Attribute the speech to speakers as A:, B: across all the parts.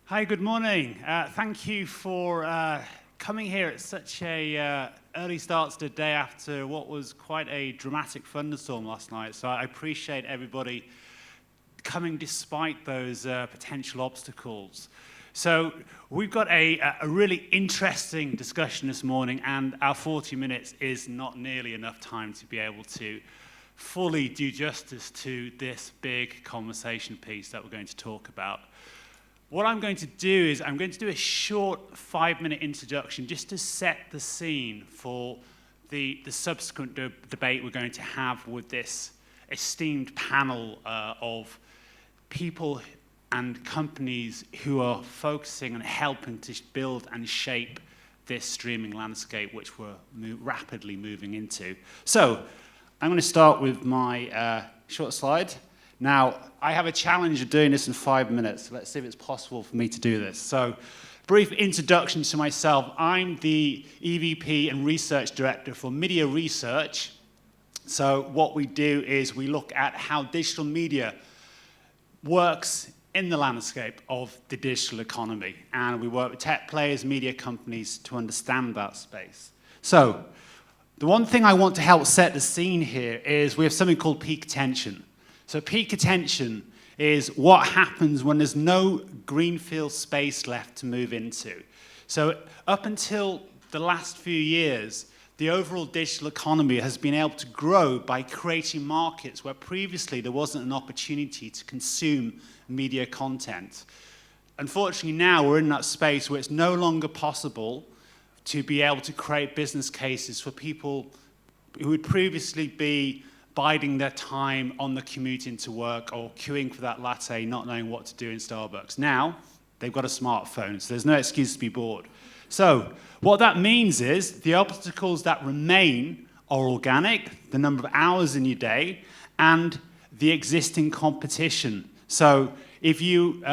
A: Hi, good morning. Thank you for coming here at such a early start to the day after what was quite a dramatic thunderstorm last night. So I appreciate everybody coming despite those potential obstacles. So we've got a really interesting discussion this morning, and our 40 minutes is not nearly enough time to be able to fully do justice to this big conversation piece that we're going to talk about. What I'm going to do is I'm going to do a short 5-minute introduction just to set the scene for the subsequent debate we're going to have with this esteemed panel of people and companies who are focusing on helping to build and shape this streaming landscape which we're rapidly moving into. So I'm going to start with my short slide. Now, I have a challenge of doing this in 5 minutes. Let's see if it's possible for me to do this. So, brief introduction to myself. I'm the EVP and Research Director for MIDiA Research. So what we do is we look at how digital media works in the landscape of the digital economy. And we work with tech players, media companies to understand that space. So, the one thing I want to help set the scene here is we have something called peak attention. So peak attention is what happens when there's no greenfield space left to move into. So up until the last few years, the overall digital economy has been able to grow by creating markets where previously there wasn't an opportunity to consume media content. Unfortunately now we're in that space where it's no longer possible to be able to create business cases for people who would previously be biding their time on the commute into work or queuing for that latte, not knowing what to do in Starbucks. Now, they've got a smartphone, so there's no excuse to be bored. So, what that means is the obstacles that remain are organic, the number of hours in your day, and the existing competition. So, if you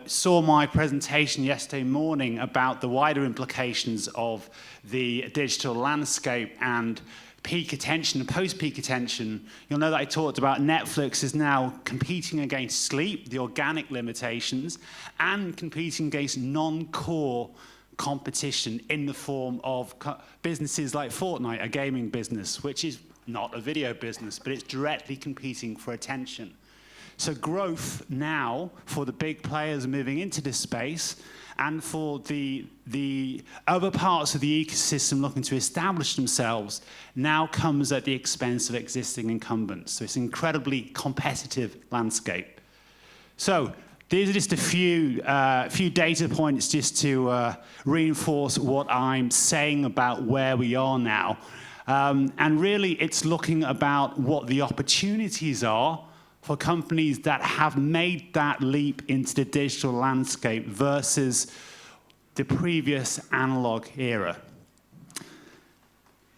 A: saw my presentation yesterday morning about the wider implications of the digital landscape and peak attention and post-peak attention, you'll know that I talked about Netflix is now competing against sleep, the organic limitations, and competing against non-core competition in the form of businesses like Fortnite, a gaming business, which is not a video business, but it's directly competing for attention. So growth now for the big players moving into this space and for the other parts of the ecosystem looking to establish themselves now comes at the expense of existing incumbents. So it's an incredibly competitive landscape. So these are just a few data points just to reinforce what I'm saying about where we are now. And really it's looking about what the opportunities are for companies that have made that leap into the digital landscape versus the previous analog era.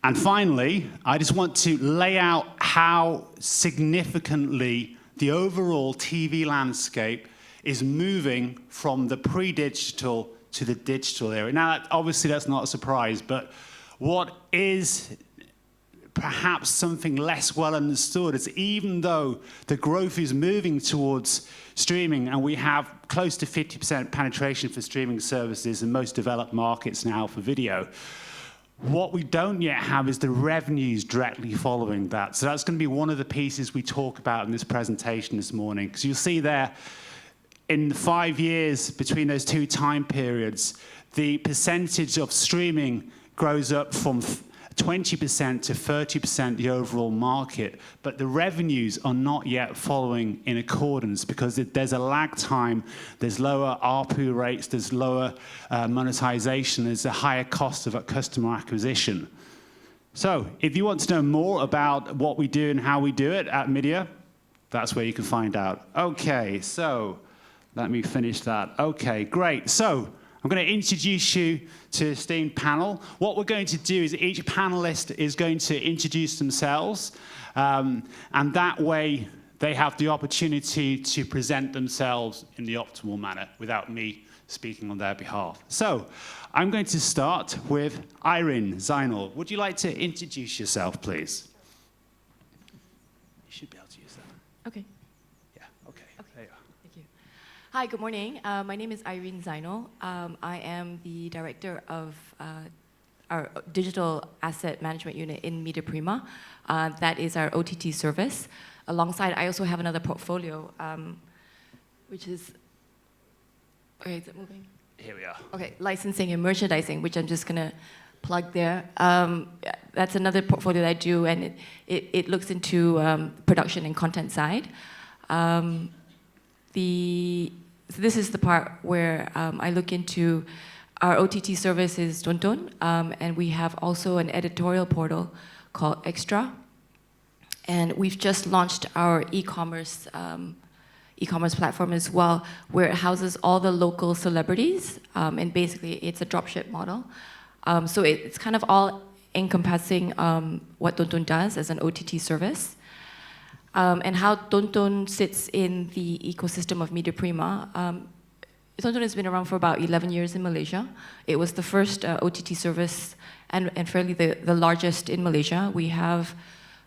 A: And finally, I just want to lay out how significantly the overall TV landscape is moving from the pre-digital to the digital era. Now, obviously that's not a surprise, but what is perhaps something less well understood is even though the growth is moving towards streaming and we have close to 50% penetration for streaming services in most developed markets now for video, what we don't yet have is the revenues directly following that. So that's going to be one of the pieces we talk about in this presentation this morning. Because you'll see there, in the 5 years between those two time periods, the percentage of streaming grows up from 20% to 30% the overall market, but the revenues are not yet following in accordance because there's a lag time, there's lower ARPU rates, there's lower monetization, there's a higher cost of customer acquisition. So if you want to know more about what we do and how we do it at MIDiA, that's where you can find out. Okay, so let me finish that. Okay, great. So I'm going to introduce you to the esteemed panel. What we're going to do is each panelist is going to introduce themselves, and that way they have the opportunity to present themselves in the optimal manner without me speaking on their behalf. So I'm going to start with Irene Zainal. Would you like to introduce yourself, please? You should be able to use that.
B: Okay.
A: Yeah, okay. There you are.
B: Thank you. Hi, good morning. My name is Irene Zainal. I am the director of our digital asset management unit in MIDiA Prima. That is our OTT service. Alongside, I also have another portfolio, which is, okay, is it moving?
A: Here we are.
B: Okay, licensing and merchandising, which I'm just gonna plug there. That's another portfolio that I do, and it looks into production and content side. This is the part where I look into our OTT service is Tonton, and we have also an editorial portal called Extra. And we've just launched our e-commerce platform as well, where it houses all the local celebrities, and basically it's a dropship model. So it's kind of all encompassing what Tonton does as an OTT service. And how Tonton sits in the ecosystem of MIDiA Prima. Tonton has been around for about 11 years in Malaysia. It was the first OTT service and fairly the largest in Malaysia. We have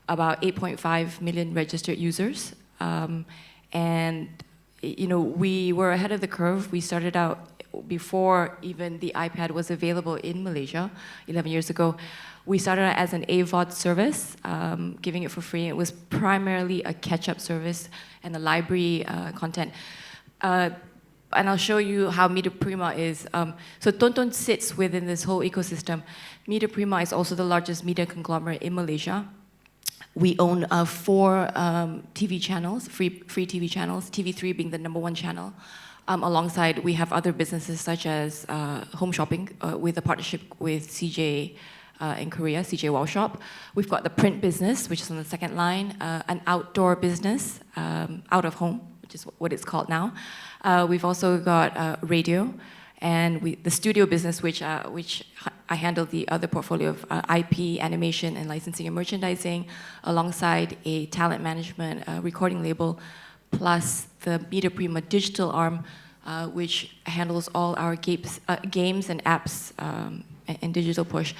B: about 8.5 million registered users. And you know, we were ahead of the curve. We started out before even the iPad was available in Malaysia 11 years ago. We started out as an AVOD service, giving it for free. It was primarily a catch-up service and a library content. And I'll show you how MIDiA Prima is. So Tonton sits within this whole ecosystem. MIDiA Prima is also the largest media conglomerate in Malaysia. We own 4 TV channels, free TV channels, TV3 being the #1 channel. Alongside, we have other businesses such as home shopping with a partnership with CJ in Korea, CJ Wow Shop. We've got the print business, which is on the second line, an outdoor business, out of home, which is what it's called now. We've also got radio, and the studio business, which I handle the other portfolio of IP, animation, and licensing and merchandising, alongside a talent management recording label, plus the MIDiA Prima digital arm, which handles all our games and apps and digital push.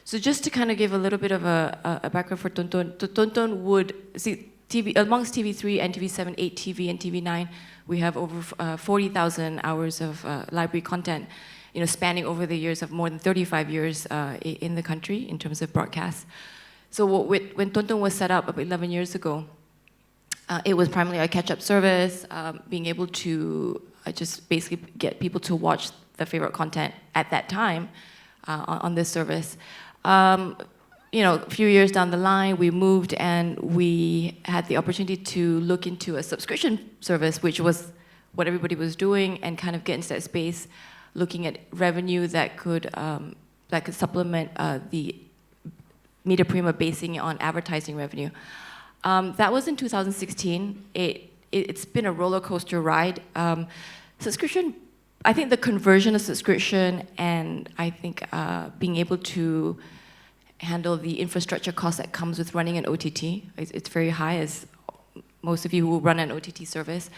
B: So just to kind of give a little bit of a background for Tonton, Tonton would see amongst TV3 and TV7, 8TV, and TV9, we have over 40,000 hours of library content, you know, spanning over the years of more than 35 years in the country in terms of broadcast. So when Tonton was set up about 11 years ago, it was primarily a catch-up service, being able to just basically get people to watch the favorite content at that time on this service. You know, a few years down the line, we moved and we had the opportunity to look into a subscription service, which was what everybody was doing, and kind of get into that space, looking at revenue that could supplement the MIDiA Prima, basing it on advertising revenue. That was in 2016. It's been a roller coaster ride. Subscription, I think the conversion of subscription, and I think being able to handle the infrastructure cost that comes with running an OTT, it's very high, as most of you who run an OTT service.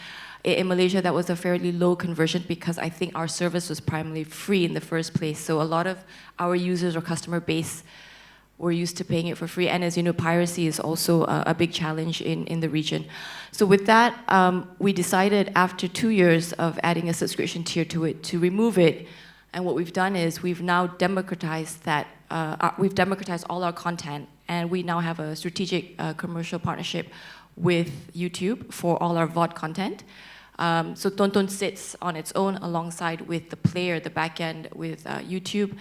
B: In Malaysia, that was a fairly low conversion because I think our service was primarily free in the first place. So a lot of our users or customer base were used to paying it for free. And as you know, piracy is also a big challenge in the region. So with that, we decided after 2 years of adding a subscription tier to it to remove it. And what we've done is we've now democratized that. We've democratized all our content, and we now have a strategic commercial partnership with YouTube for all our VOD content. So Tonton sits on its own alongside with the player, the backend with YouTube.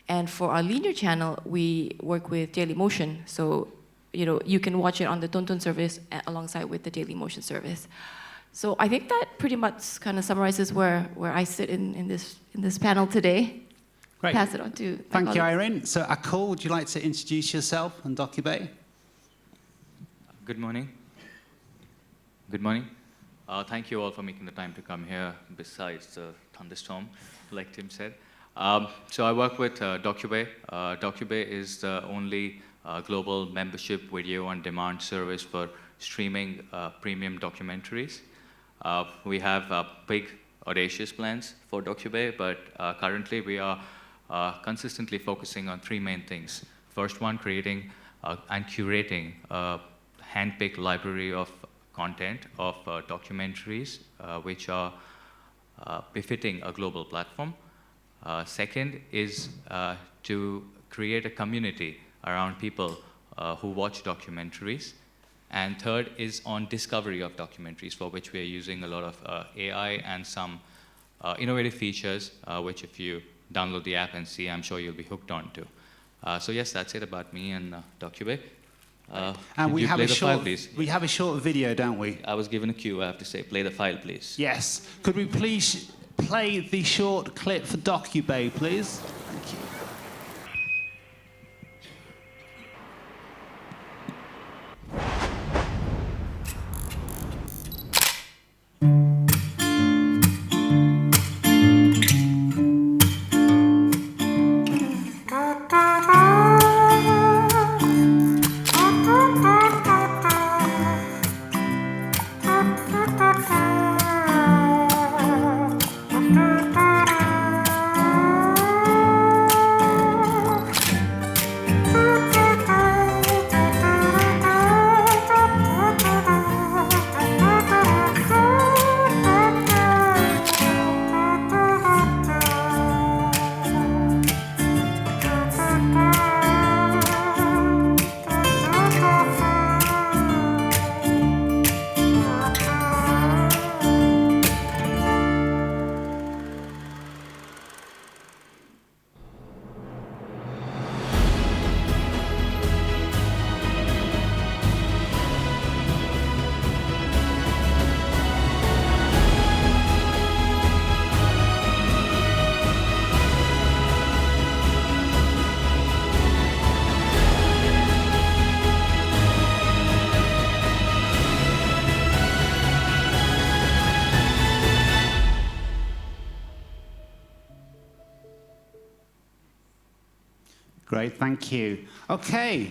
B: And for our linear channel, we work with Dailymotion. So, you know, you can watch it on the Tonton service alongside with the Dailymotion service. So I think that pretty much kind of summarizes where I sit in this panel today.
A: Great.
B: Pass it on to
A: Thank you, Irene. So Akul, would you like to introduce yourself and DocuBay?
C: Good morning. Good morning. Thank you all for making the time to come here, besides the thunderstorm, like Tim said. So I work with DocuBay. DocuBay is the only global membership video on demand service for streaming premium documentaries. We have big, audacious plans for DocuBay, but currently we are consistently focusing on 3 main things. First one, creating and curating a hand-picked library of content of documentaries, which are befitting a global platform. Second is to create a community around people who watch documentaries. And third is on discovery of documentaries, for which we are using a lot of AI and some innovative features, which if you download the app and see, I'm sure you'll be hooked on to. So yes, that's it about me and DocuBay.
A: And we have
C: play
A: a
C: the
A: short,
C: file, please?
A: we have a short video, don't we?
C: I was given a cue, I have to say, play the file, please.
A: Yes. Could we please play the short clip for DocuBay, please? Thank you. Great, thank you. Okay.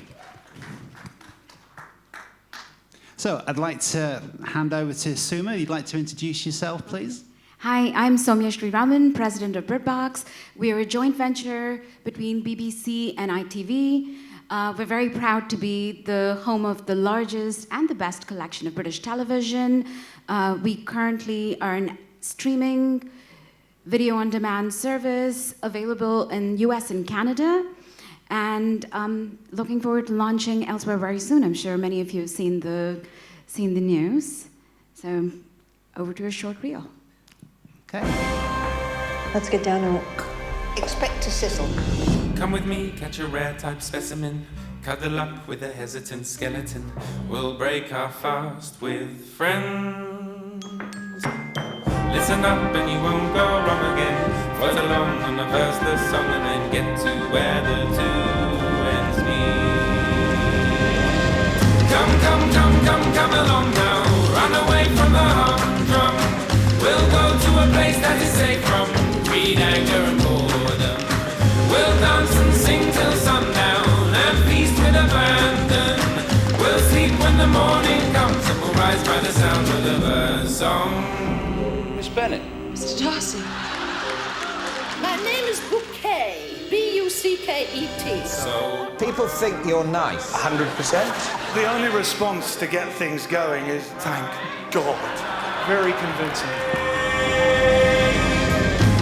A: So I'd like to hand over to Suma. You'd like to introduce yourself, please?
D: Hi, I'm Soumya Sriraman, president of BritBox. We are a joint venture between BBC and ITV. We're very proud to be the home of the largest and the best collection of British television. We currently are an streaming video-on-demand service available in US and Canada. And looking forward to launching elsewhere very soon. I'm sure many of you have seen the news. So over to a short reel.
A: Okay.
E: Let's get down and
F: Expect to sizzle.
G: Come with me, catch a rare type specimen. Cuddle up with a hesitant skeleton. We'll break our fast with friends. Listen up and you won't go wrong again. Float along on the verseless song and then get to where the two ends meet. Come, come, come, come, come along now. Run away from the humdrum. We'll go to a place that is safe from greed, anger and boredom. We'll dance and sing till sundown and feast with abandon. We'll sleep when the morning comes and we'll rise by the sound of the bird song.
F: Miss Bennett.
E: Mr. Darcy.
F: My name is Bouquet. B-U-C-K-E-T.
G: So
H: People think you're nice. 100%.
I: The only response to get things going is, thank God. Very convincing.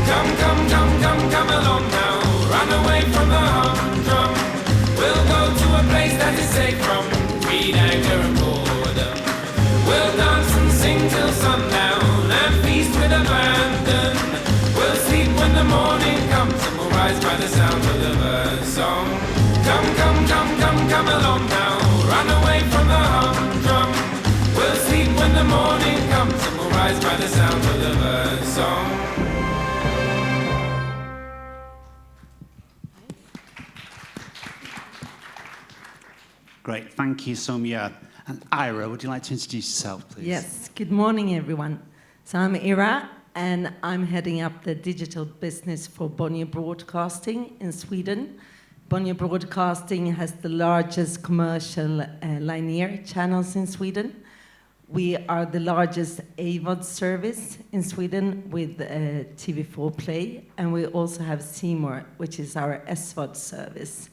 G: come, come, come, come, come along now. Run away from the humdrum. We'll go to a place that is safe from greed, anger and boredom. We'll dance and sing till sundown and feast with abandon. We'll sleep when the morning comes and we'll rise by the sound of the bird song. Come, come, come, come, come along now. Run away from the humdrum. We'll sleep when the morning comes and we'll rise by the sound of the bird song.
A: Great, thank you, Soumya. And Ira, would you like to introduce yourself, please?
J: Yes, good morning, everyone. So I'm Ira, and I'm heading up the digital business for Bonnier Broadcasting in Sweden. Bonnier Broadcasting has the largest commercial linear channels in Sweden. We are the largest AVOD service in Sweden with TV4 Play, and we also have C More, which is our SVOD service.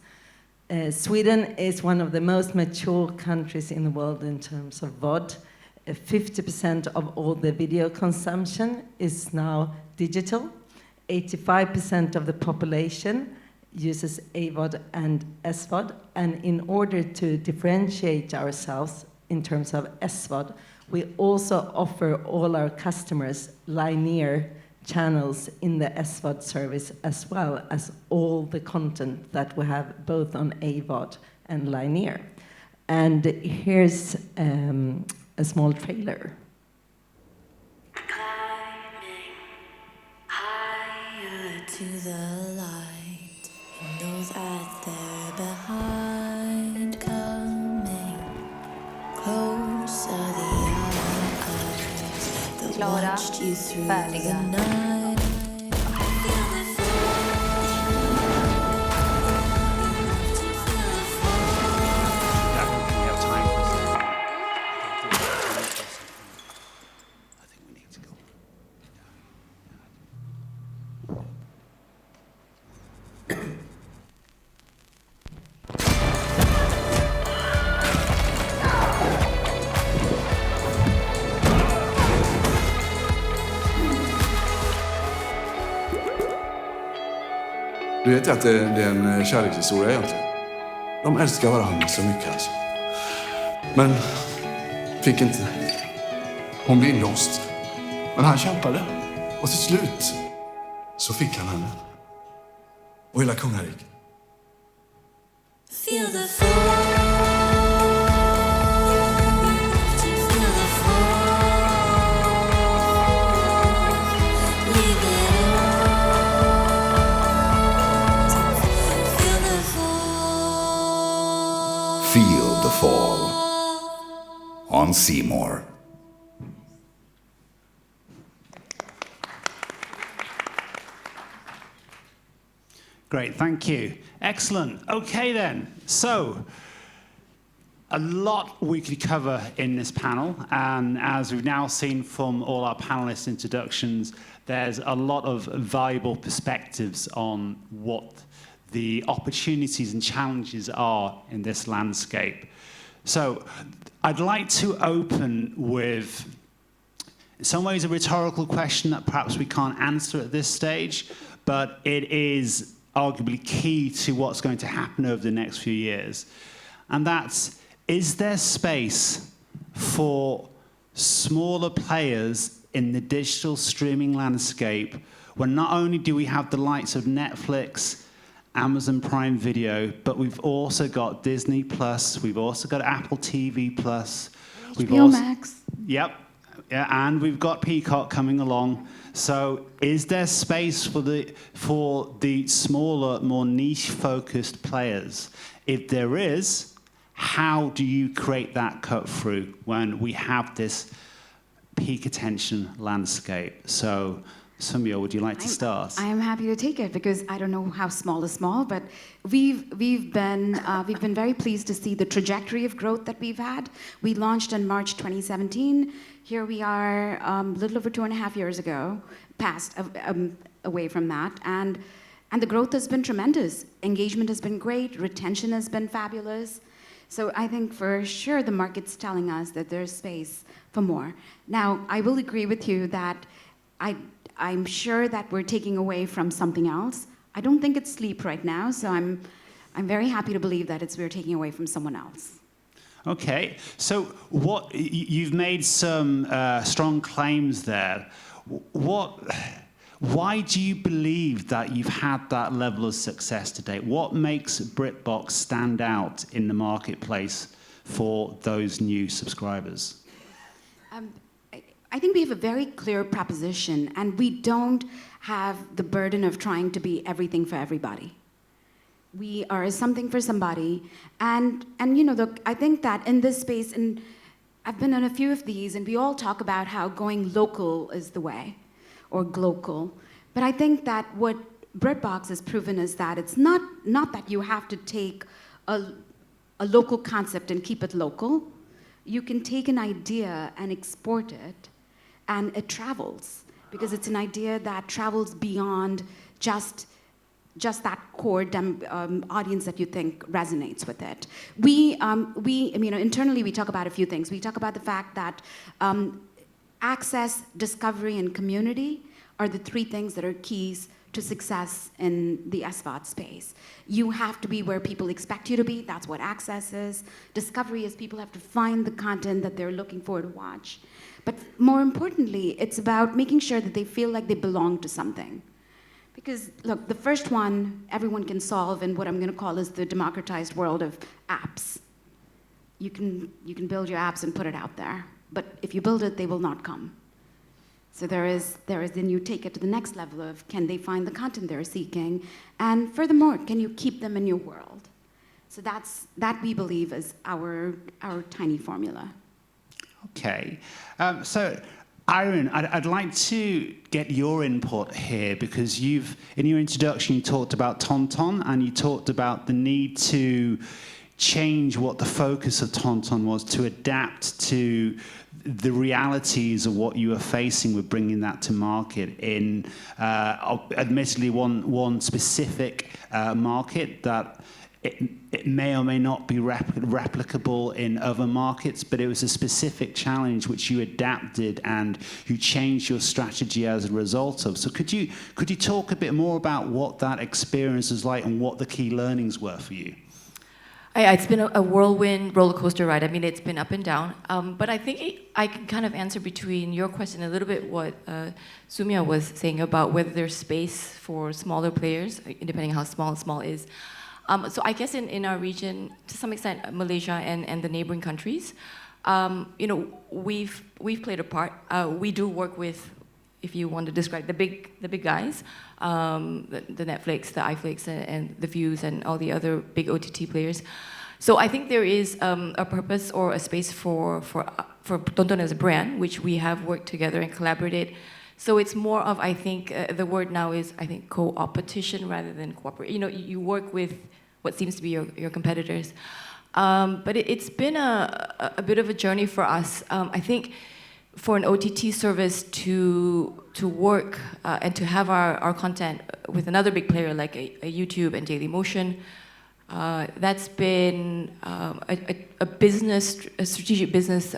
J: Sweden is one of the most mature countries in the world in terms of VOD. 50% of all the video consumption is now digital. 85% of the population uses AVOD and SVOD, and in order to differentiate ourselves in terms of SVOD, we also offer all our customers linear channels in the SVOD service, as well as all the content that we have both on AVOD and linear. And here's a small trailer.
K: Climbing higher to the light, and those out there behind coming closer. The eyes that watched you through the night.
L: Du vet att det är en kärlekshistoria egentligen. De älskar varandra så mycket alltså. Men fick inte. Hon blev inlåst. Men han kämpade. Och till slut så fick han henne. Och hela kungariket.
K: Feel the fall.
M: Feel the fall on Seymour.
A: Great, thank you. Excellent. Okay then, so a lot we could cover in this panel, and as we've now seen from all our panelists' introductions, there's a lot of valuable perspectives on what the opportunities and challenges are in this landscape. So I'd like to open with, in some ways, a rhetorical question that perhaps we can't answer at this stage, but it is arguably key to what's going to happen over the next few years. And that's, is there space for smaller players in the digital streaming landscape when not only do we have the likes of Netflix, Amazon Prime Video, but we've also got Disney Plus, we've also got Apple TV Plus,
D: HBO Max.
A: Yep, yeah, and we've got Peacock coming along. So, is there space for the smaller, more niche-focused players? If there is, how do you create that cut through when we have this peak attention landscape? So, Samia, would you like to start?
D: I am happy to take it because I don't know how small is small, but we've been very pleased to see the trajectory of growth that we've had. We launched in March 2017. Here we are, a little over 2.5 years ago, away from that, and the growth has been tremendous. Engagement has been great. Retention has been fabulous. So I think for sure the market's telling us that there's space for more. Now, I will agree with you that I'm sure that we're taking away from something else. I don't think it's sleep right now, so I'm very happy to believe that we're taking away from someone else.
A: Okay, so you've made some strong claims there. Why do you believe that you've had that level of success to date? What makes BritBox stand out in the marketplace for those new subscribers?
D: I think we have a very clear proposition, and we don't have the burden of trying to be everything for everybody. We are something for somebody, and you know, I think that in this space, and I've been on a few of these, and we all talk about how going local is the way, or glocal. But I think that what BritBox has proven is that it's not that you have to take a local concept and keep it local. You can take an idea and export it, and it travels, because it's an idea that travels beyond just just that core audience that you think resonates with it. We internally we talk about a few things. We talk about the fact that access, discovery, and community are the three things that are keys to success in the SVOD space. You have to be where people expect you to be. That's what access is. Discovery is people have to find the content that they're looking for to watch. But more importantly, it's about making sure that they feel like they belong to something. Because look, the first one everyone can solve in what I'm going to call is the democratized world of apps. You can build your apps and put it out there. But if you build it, they will not come. So there is then you take it to the next level of can they find the content they're seeking, and furthermore, can you keep them in your world? So that we believe is our tiny formula.
A: Okay, so Irene, I'd like to get your input here because in your introduction, you talked about Tonton and you talked about the need to change what the focus of Tonton was to adapt to the realities of what you were facing with bringing that to market in, admittedly, one specific market that it may or may not be replicable in other markets, but it was a specific challenge which you adapted and you changed your strategy as a result of. So could you talk a bit more about what that experience was like and what the key learnings were for you?
B: It's been a whirlwind roller coaster ride. I mean, it's been up and down. But I think I can kind of answer between your question a little bit what Sumya was saying about whether there's space for smaller players, depending on how small is. So I guess in our region, to some extent, Malaysia and the neighboring countries, we've played a part. We do work with, if you want to describe the big guys, the Netflix, the iFlix, and the Views, and all the other big OTT players. So I think there is a purpose or a space for Tonton as a brand, which we have worked together and collaborated. So it's more of, I think, the word now is, I think, co-opetition rather than cooperate. You work with what seems to be your competitors. But it's been a bit of a journey for us. I think for an OTT service to work and to have our content with another big player like a YouTube and Dailymotion, that's been a strategic business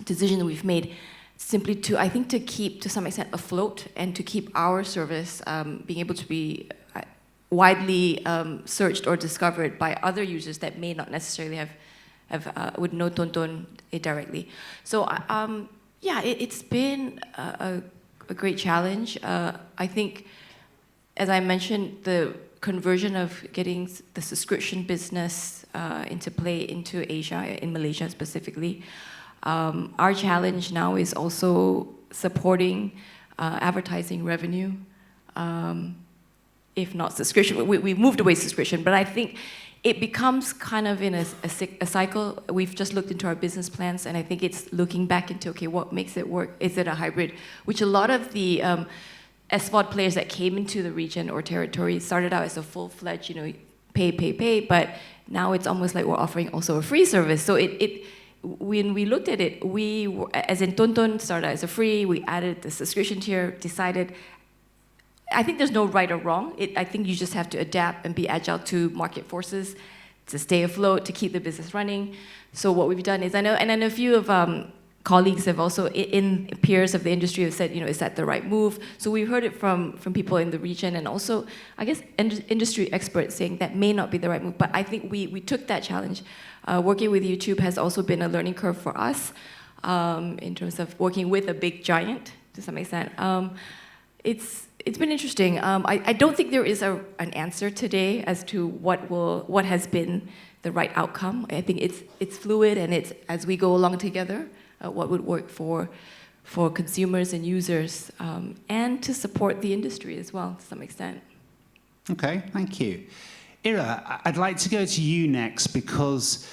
B: decision that we've made, simply to keep, to some extent, afloat and to keep our service being able to be widely searched or discovered by other users that may not necessarily would know Tonton directly. So it's been a great challenge. I think, as I mentioned, the conversion of getting the subscription business into play into Asia, in Malaysia specifically. Our challenge now is also supporting advertising revenue, if not subscription. We've moved away subscription, but I think it becomes kind of in a cycle. We've just looked into our business plans, and I think it's looking back into, okay, what makes it work? Is it a hybrid? Which a lot of the SVOD players that came into the region or territory started out as a full-fledged, pay, but now it's almost like we're offering also a free service. So when we looked at it, as in Tonton started as a free, we added the subscription tier, decided, I think there's no right or wrong. I think you just have to adapt and be agile to market forces, to stay afloat, to keep the business running. So what we've done is, I know a few of colleagues have also, in peers of the industry, have said, is that the right move? So we've heard it from people in the region, and also, I guess, industry experts saying that may not be the right move. But I think we took that challenge. Working with YouTube has also been a learning curve for us in terms of working with a big giant, to some extent. It's been interesting. I don't think there is an answer today as to what has been the right outcome. I think it's fluid, and it's as we go along together, what would work for consumers and users, and to support the industry as well to some extent.
A: Okay, thank you. Ira, I'd like to go to you next, because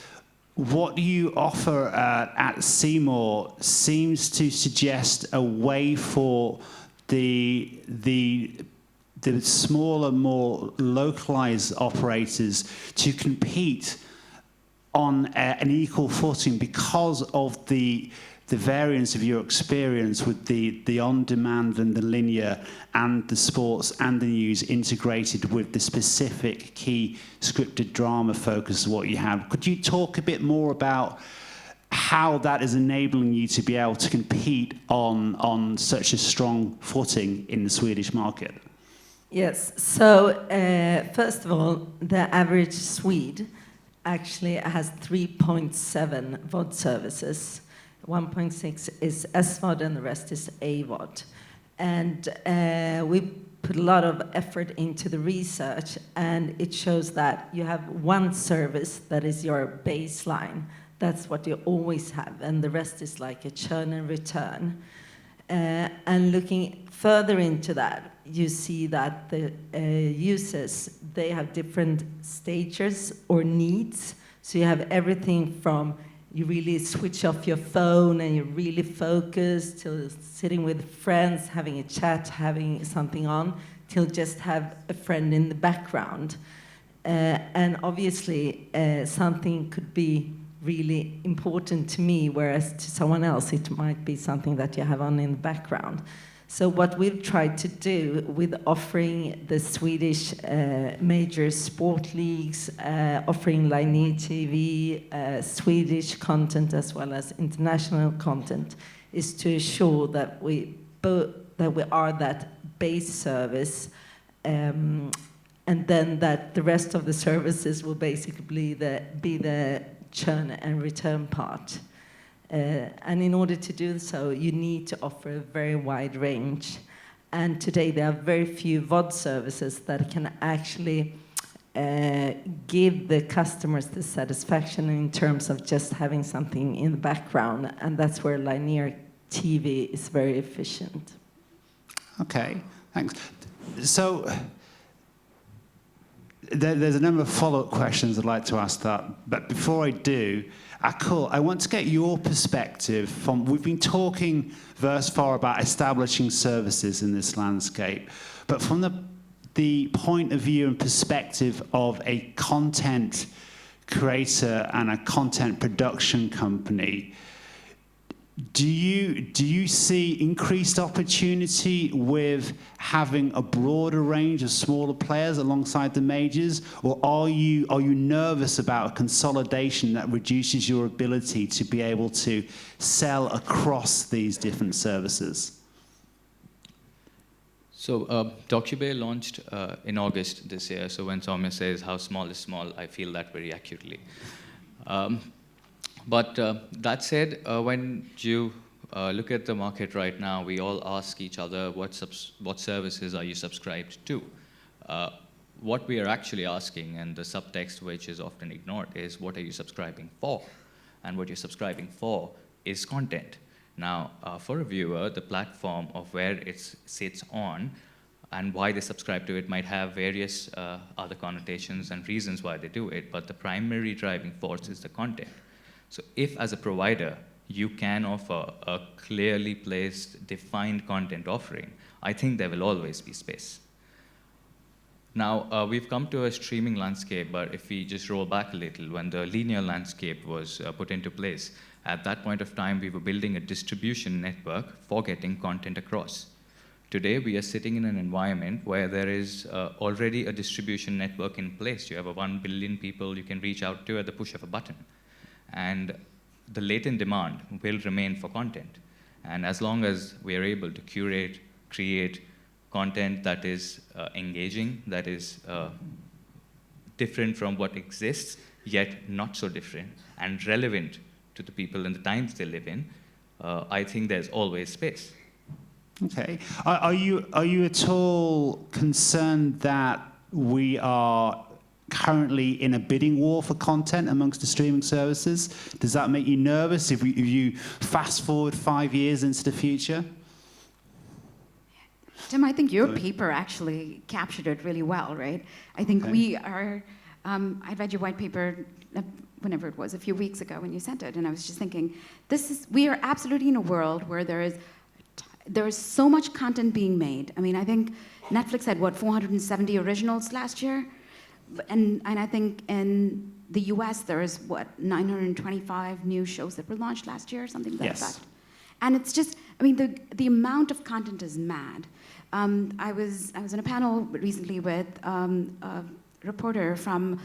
A: what you offer at Seymour seems to suggest a way for the smaller, more localized operators to compete on an equal footing because of the the variance of your experience with the on-demand and the linear and the sports and the news integrated with the specific key scripted drama focus of what you have. Could you talk a bit more about how that is enabling you to be able to compete on such a strong footing in the Swedish market?
J: Yes, so first of all, the average Swede actually has 3.7 VOD services. 1.6 is SVOD and the rest is AVOD. And we put a lot of effort into the research, and it shows that you have one service that is your baseline. That's what you always have, and the rest is like a churn and return. And looking further into that, you see that the users, they have different stages or needs. So you have everything from you really switch off your phone and you're really focused, till sitting with friends, having a chat, having something on, till just have a friend in the background. And obviously, something could be really important to me, whereas to someone else it might be something that you have on in the background. So what we've tried to do with offering the Swedish major sport leagues, offering linear TV, Swedish content as well as international content, is to ensure that we are that base service, and then that the rest of the services will basically be the churn and return part. And in order to do so, you need to offer a very wide range. And today there are very few VOD services that can actually give the customers the satisfaction in terms of just having something in the background. And that's where linear TV is very efficient.
A: Okay, thanks. So there's a number of follow-up questions I'd like to ask that. But before I do, Akul, I want to get your perspective from, we've been talking thus far about establishing services in this landscape, but from the point of view and perspective of a content creator and a content production company, do you see increased opportunity with having a broader range of smaller players alongside the majors, or are you nervous about a consolidation that reduces your ability to be able to sell across these different services?
C: So DocuBay launched in August this year. So when Soumya says how small is small, I feel that very accurately. But that said, when you look at the market right now, we all ask each other, what services are you subscribed to? What we are actually asking, and the subtext which is often ignored, is what are you subscribing for? And what you're subscribing for is content. Now, for a viewer, the platform of where it sits on and why they subscribe to it might have various other connotations and reasons why they do it, but the primary driving force is the content. So if, as a provider, you can offer a clearly placed, defined content offering, I think there will always be space. Now, we've come to a streaming landscape, but if we just roll back a little, when the linear landscape was put into place, at that point of time, we were building a distribution network for getting content across. Today, we are sitting in an environment where there is already a distribution network in place. You have 1 billion people you can reach out to at the push of a button. And the latent demand will remain for content. And as long as we are able to curate, create content that is engaging, that is different from what exists, yet not so different, and relevant to the people and the times they live in, I think there's always space.
A: Okay. Are you at all concerned that we are currently in a bidding war for content amongst the streaming services? Does that make you nervous if you fast forward 5 years into the future?
D: Tim, I think your paper actually captured it really well, right? I think we are, I read your white paper whenever it was, a few weeks ago when you sent it, and I was just thinking, we are absolutely in a world where there is so much content being made. I mean, I think Netflix had, 470 originals last year? And I think in the US, there is, 925 new shows that were launched last year, something to that effect. And it's just, I mean, the amount of content is mad. I was on a panel recently with a reporter from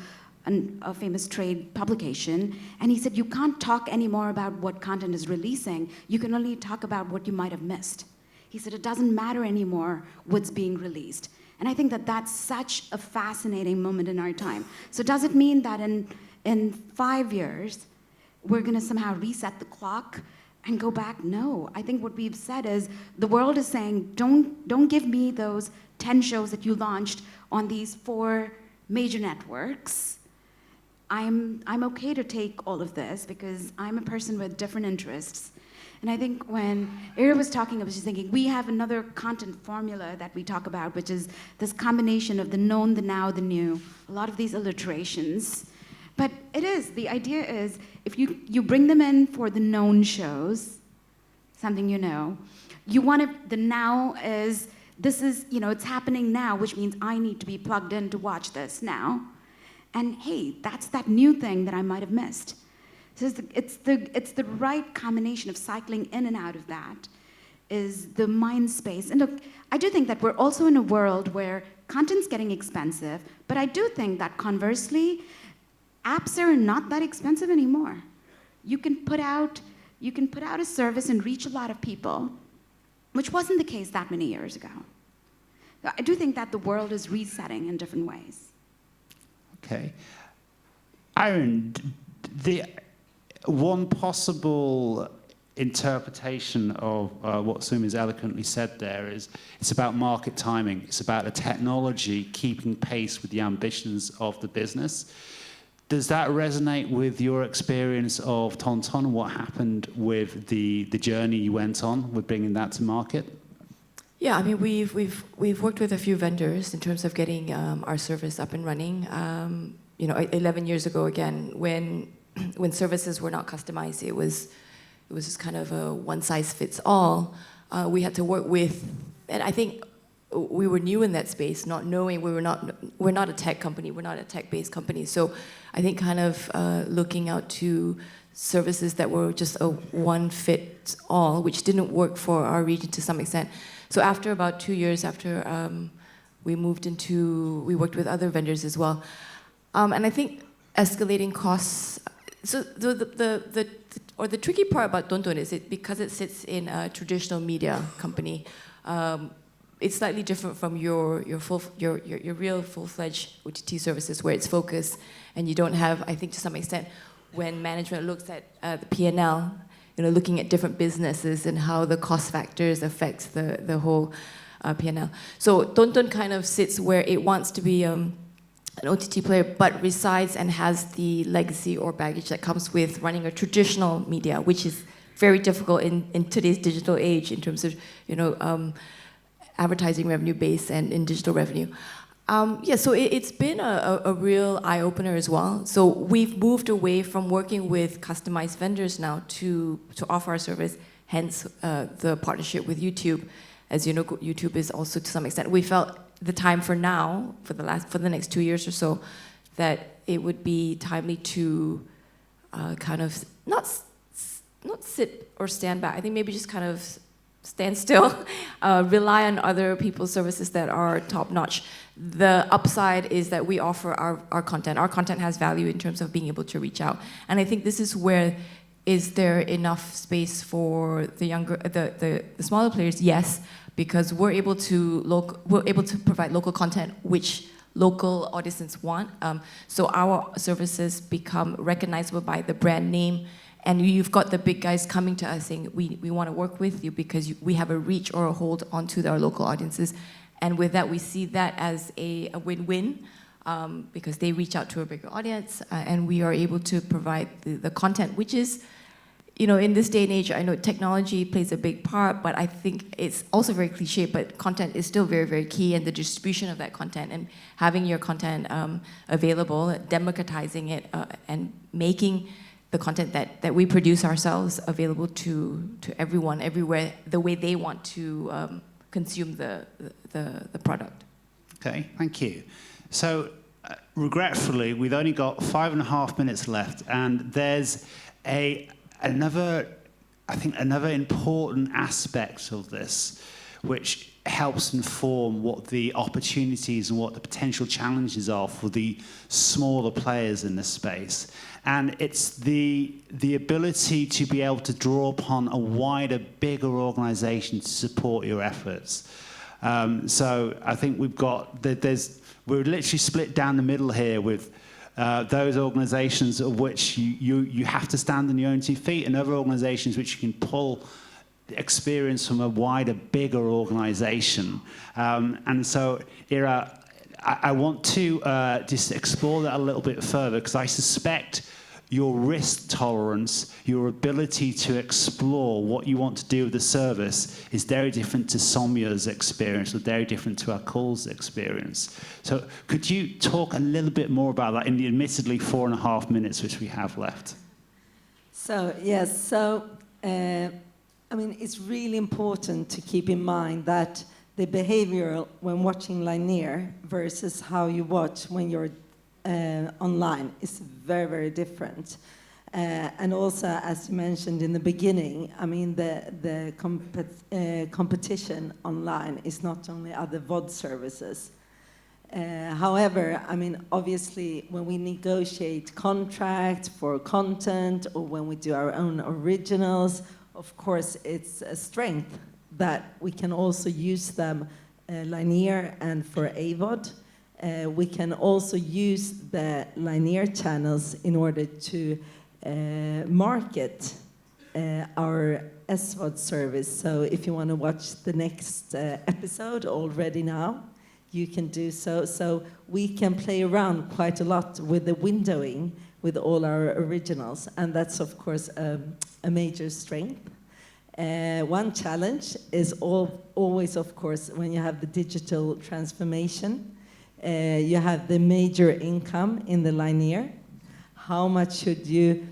D: a famous trade publication, and he said, you can't talk anymore about what content is releasing. You can only talk about what you might have missed. He said, it doesn't matter anymore what's being released. And I think that that's such a fascinating moment in our time. So does it mean that in 5 years, we're going to somehow reset the clock and go back? No. I think what we've said is the world is saying, don't give me those 10 shows that you launched on these 4 major networks. I'm okay to take all of this because I'm a person with different interests. And I think when Ira was talking, I was just thinking, we have another content formula that we talk about, which is this combination of the known, the now, the new, a lot of these alliterations. But the idea is, if you bring them in for the known shows, something you know, the now is, this is, it's happening now, which means I need to be plugged in to watch this now. And hey, that's that new thing that I might have missed. So it's the right combination of cycling in and out of that is the mind space. And look, I do think that we're also in a world where content's getting expensive, but I do think that conversely, apps are not that expensive anymore. You can put out a service and reach a lot of people, which wasn't the case that many years ago. So I do think that the world is resetting in different ways.
A: Okay. Aaron, the one possible interpretation of what Sumi's eloquently said there is it's about market timing. It's about a technology keeping pace with the ambitions of the business. Does that resonate with your experience of Tonton and what happened with the journey you went on with bringing that to market?
B: Yeah, I mean, we've worked with a few vendors in terms of getting our service up and running. 11 years ago, again, when services were not customized, it was just kind of a one-size-fits-all. We had to work with, and I think we were new in that space, not knowing we're not a tech company, we're not a tech-based company. So I think kind of looking out to services that were just a one-fit-all, which didn't work for our region to some extent. So after about 2 years after we we worked with other vendors as well. And I think escalating costs, so the tricky part about Tonton is because it sits in a traditional media company, it's slightly different from your real full-fledged OTT services where it's focused and you don't have, I think to some extent, when management looks at the P&L, looking at different businesses and how the cost factors affect the whole P&L. So Tonton kind of sits where it wants to be an OTT player, but resides and has the legacy or baggage that comes with running a traditional media, which is very difficult in today's digital age in terms of, advertising revenue base and in digital revenue. So it's been a real eye-opener as well. So we've moved away from working with customized vendors now to offer our service, hence the partnership with YouTube. As you know, YouTube is also to some extent, we felt the time for now, for the next 2 years or so, that it would be timely to kind of not sit or stand back. I think maybe just kind of stand still, rely on other people's services that are top-notch. The upside is that we offer our content. Our content has value in terms of being able to reach out. And I think this is where, is there enough space for the smaller players? Yes, because we're able to provide local content which local audiences want. So our services become recognizable by the brand name. And you've got the big guys coming to us saying, we want to work with you because we have a reach or a hold onto our local audiences. And with that, we see that as a win-win because they reach out to a bigger audience and we are able to provide the content, which is, in this day and age, I know technology plays a big part, but I think it's also very cliche, but content is still very, very key, and the distribution of that content and having your content available, democratizing it, and making the content that we produce ourselves available to everyone, everywhere, the way they want to consume the product.
A: Okay, thank you. So, regretfully, we've only got 5.5 minutes left, and there's another I think another important aspect of this, which helps inform what the opportunities and what the potential challenges are for the smaller players in this space. And it's the ability to be able to draw upon a wider, bigger organization to support your efforts. So I think we're literally split down the middle here with those organizations of which you have to stand on your own 2 feet, and other organizations which you can pull experience from a wider, bigger organization. And so, Ira, I want to just explore that a little bit further, because I suspect your risk tolerance, your ability to explore what you want to do with the service is very different to Soumya's experience, or very different to Akul's experience. So could you talk a little bit more about that in the admittedly 4.5 minutes which we have left?
J: So, yes, I mean, it's really important to keep in mind that the behavioral when watching linear versus how you watch when you're online is very, very different. And also, as you mentioned in the beginning, I mean, the competition online is not only other VOD services. However, I mean, obviously, when we negotiate contracts for content or when we do our own originals, of course, it's a strength that we can also use them linear and for AVOD. We can also use the linear channels in order to market our SVOD service. So if you want to watch the next episode already now, you can do so. So we can play around quite a lot with the windowing with all our originals, and that's of course a major strength. One challenge is always, of course, when you have the digital transformation, you have the major income in the linear. How much should you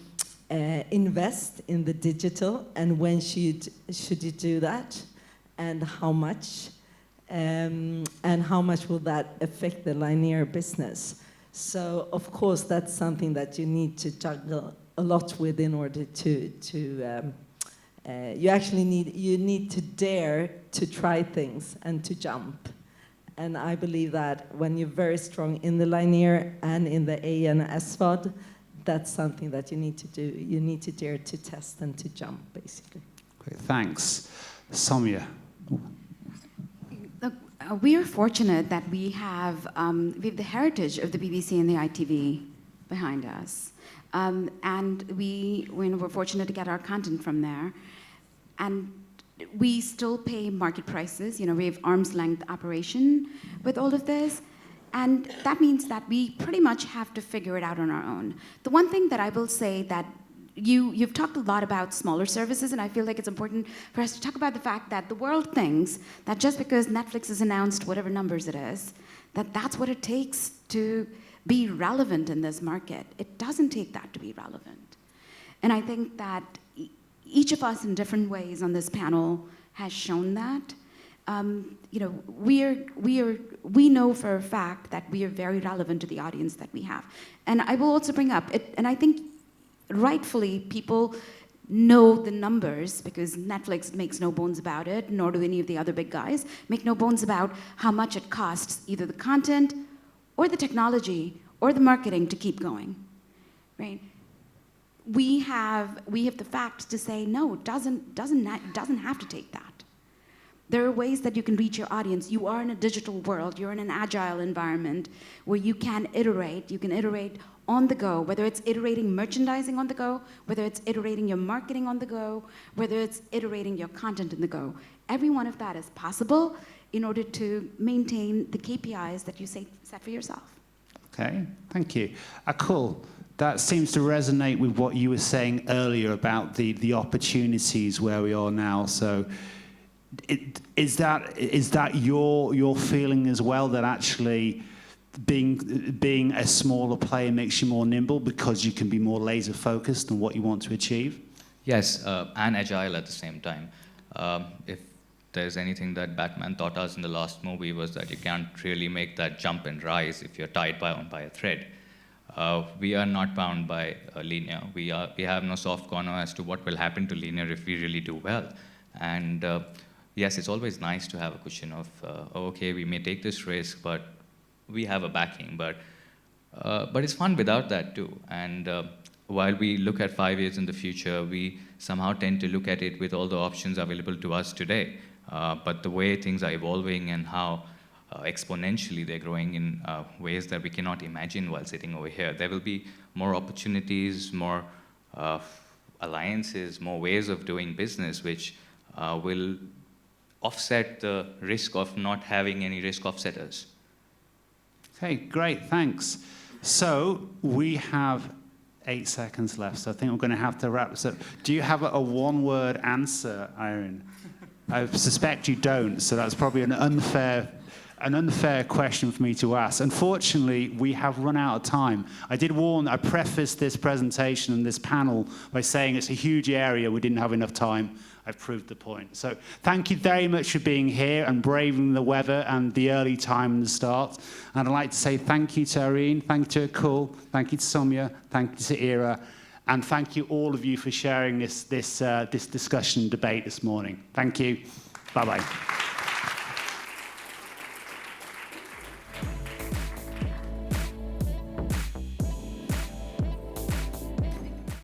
J: invest in the digital, and when should you do that, and how much? And how much will that affect the linear business? So, of course, that's something that you need to juggle a lot with in order to you need to dare to try things and to jump. And I believe that when you're very strong in the linear and in the A and SVOD, that's something that you need to do. You need to dare to test and to jump, basically.
A: Great, thanks. Soumya.
D: Look, we are fortunate that we have the heritage of the BBC and the ITV behind us. And we're fortunate to get our content from there. And we still pay market prices. You know, we have arm's length operation with all of this. And that means that we pretty much have to figure it out on our own. The one thing that I will say that you've talked a lot about smaller services, and I feel like it's important for us to talk about the fact that the world thinks that just because Netflix has announced whatever numbers it is, that's what it takes to be relevant in this market. It doesn't take that to be relevant. And I think that each of us in different ways on this panel has shown that. You know, we know for a fact that we are very relevant to the audience that we have. And I will also bring up, and I think rightfully people know the numbers because Netflix makes no bones about it, nor do any of the other big guys, make no bones about how much it costs either the content or the technology or the marketing to keep going, right? We have the facts to say, no, it doesn't have to take that. There are ways that you can reach your audience. You are in a digital world. You're in an agile environment where you can iterate. You can iterate on the go, whether it's iterating merchandising on the go, whether it's iterating your marketing on the go, whether it's iterating your content on the go. Every one of that is possible in order to maintain the KPIs that you set for yourself.
A: Okay, thank you. Akul, that seems to resonate with what you were saying earlier about the opportunities where we are now. So is that your feeling as well, that actually being a smaller player makes you more nimble because you can be more laser focused on what you want to achieve?
C: Yes, and agile at the same time. If there's anything that Batman taught us in the last movie was that you can't really make that jump and rise if you're tied by a thread. we are not bound by linear. We have no soft corner as to what will happen to linear if we really do well. And yes, it's always nice to have a cushion of, okay, we may take this risk, but we have a backing. But it's fun without that too. And while we look at 5 years in the future, we somehow tend to look at it with all the options available to us today. But the way things are evolving and how exponentially they're growing in ways that we cannot imagine while sitting over here. There will be more opportunities, more alliances, more ways of doing business, which will offset the risk of not having any risk offsetters.
A: Okay, great, thanks. So we have 8 seconds left, so I think we're going to have to wrap this up. Do you have a one-word answer, Irene? I suspect you don't, so that's probably an unfair question for me to ask. Unfortunately, we have run out of time. I prefaced this presentation and this panel by saying it's a huge area, we didn't have enough time. I've proved the point. So thank you very much for being here and braving the weather and the early time and the start. And I'd like to say thank you to Irene, thank you to Akul, thank you to Soumya, thank you to Ira, and thank you all of you for sharing this discussion debate this morning. Thank you. Bye-bye.